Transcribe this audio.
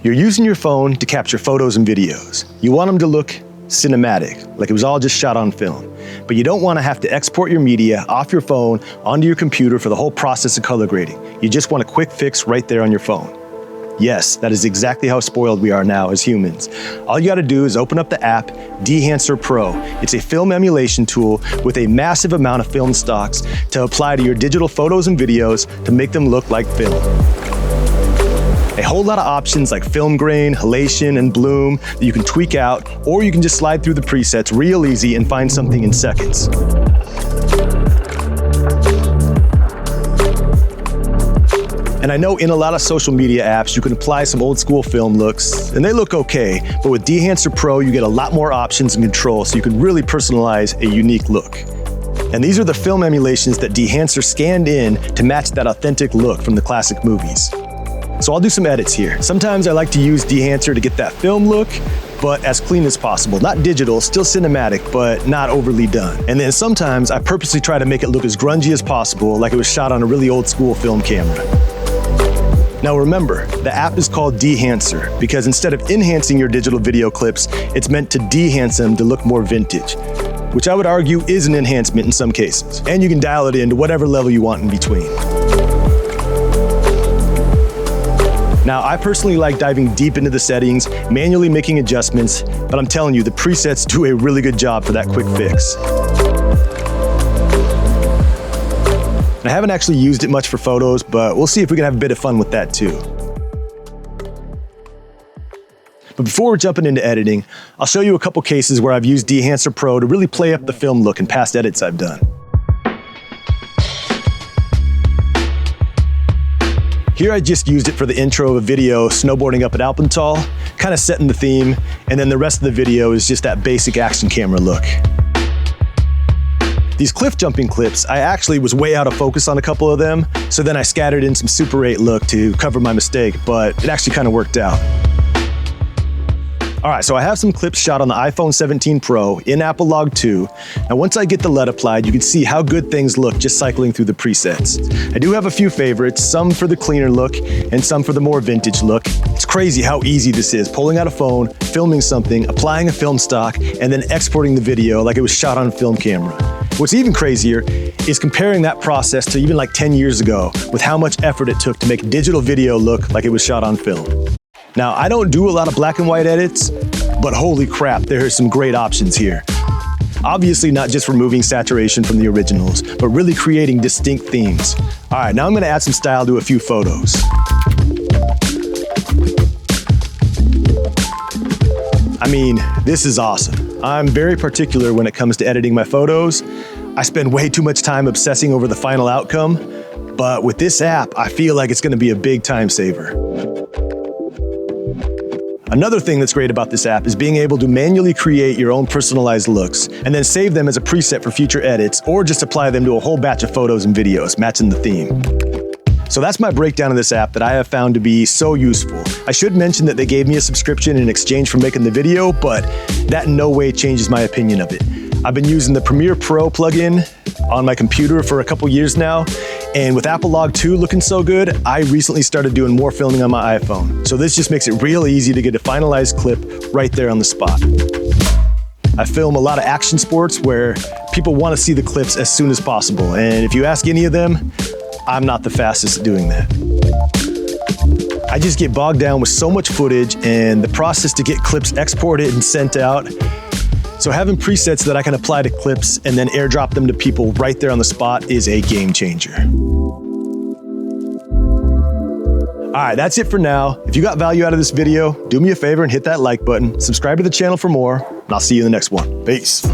You're using your phone to capture photos and videos. You want them to look cinematic, like it was all just shot on film. But you don't want to have to export your media off your phone onto your computer for the whole process of color grading. You just want a quick fix right there on your phone. Yes, that is exactly how spoiled we are now as humans. All you gotta do is open up the app Dehancer Pro. It's a film emulation tool with a massive amount of film stocks to apply to your digital photos and videos to make them look like film. A whole lot of options like film grain, halation, and bloom that you can tweak out, or you can just slide through the presets real easy and find something in seconds. And I know in a lot of social media apps, you can apply some old school film looks, and they look okay, but with Dehancer Pro, you get a lot more options and control, so you can really personalize a unique look. And these are the film emulations that Dehancer scanned in to match that authentic look from the classic movies. So I'll do some edits here. Sometimes I like to use Dehancer to get that film look, but as clean as possible. Not digital, still cinematic, but not overly done. And then sometimes I purposely try to make it look as grungy as possible, like it was shot on a really old school film camera. Now remember, the app is called Dehancer because instead of enhancing your digital video clips, it's meant to dehance them to look more vintage, which I would argue is an enhancement in some cases. And you can dial it in to whatever level you want in between. Now, I personally like diving deep into the settings, manually making adjustments, but I'm telling you, the presets do a really good job for that quick fix. I haven't actually used it much for photos, but we'll see if we can have a bit of fun with that too. But before we're jumping into editing, I'll show you a couple cases where I've used Dehancer Pro to really play up the film look in past edits I've done. Here I just used it for the intro of a video snowboarding up at Alpental, kind of setting the theme, and then the rest of the video is just that basic action camera look. These cliff jumping clips, I actually was way out of focus on a couple of them, so then I scattered in some Super 8 look to cover my mistake, but it actually kind of worked out. All right, so I have some clips shot on the iPhone 17 Pro in Apple Log 2. Now once I get the LUT applied, you can see how good things look just cycling through the presets. I do have a few favorites, some for the cleaner look and some for the more vintage look. It's crazy how easy this is, pulling out a phone, filming something, applying a film stock, and then exporting the video like it was shot on film camera. What's even crazier is comparing that process to even like 10 years ago with how much effort it took to make digital video look like it was shot on film. Now, I don't do a lot of black and white edits, but holy crap, there are some great options here. Obviously not just removing saturation from the originals, but really creating distinct themes. All right, now I'm gonna add some style to a few photos. I mean, this is awesome. I'm very particular when it comes to editing my photos. I spend way too much time obsessing over the final outcome, but with this app, I feel like it's gonna be a big time saver. Another thing that's great about this app is being able to manually create your own personalized looks and then save them as a preset for future edits or just apply them to a whole batch of photos and videos, matching the theme. So that's my breakdown of this app that I have found to be so useful. I should mention that they gave me a subscription in exchange for making the video, but that in no way changes my opinion of it. I've been using the Premiere Pro plugin on my computer for a couple years now, and with Apple Log 2 looking so good, I recently started doing more filming on my iPhone. So this just makes it real easy to get a finalized clip right there on the spot. I film a lot of action sports where people want to see the clips as soon as possible, and if you ask any of them, I'm not the fastest at doing that. I just get bogged down with so much footage and the process to get clips exported and sent out. So having presets that I can apply to clips and then airdrop them to people right there on the spot is a game changer. All right, that's it for now. If you got value out of this video, do me a favor and hit that like button, subscribe to the channel for more, and I'll see you in the next one. Peace.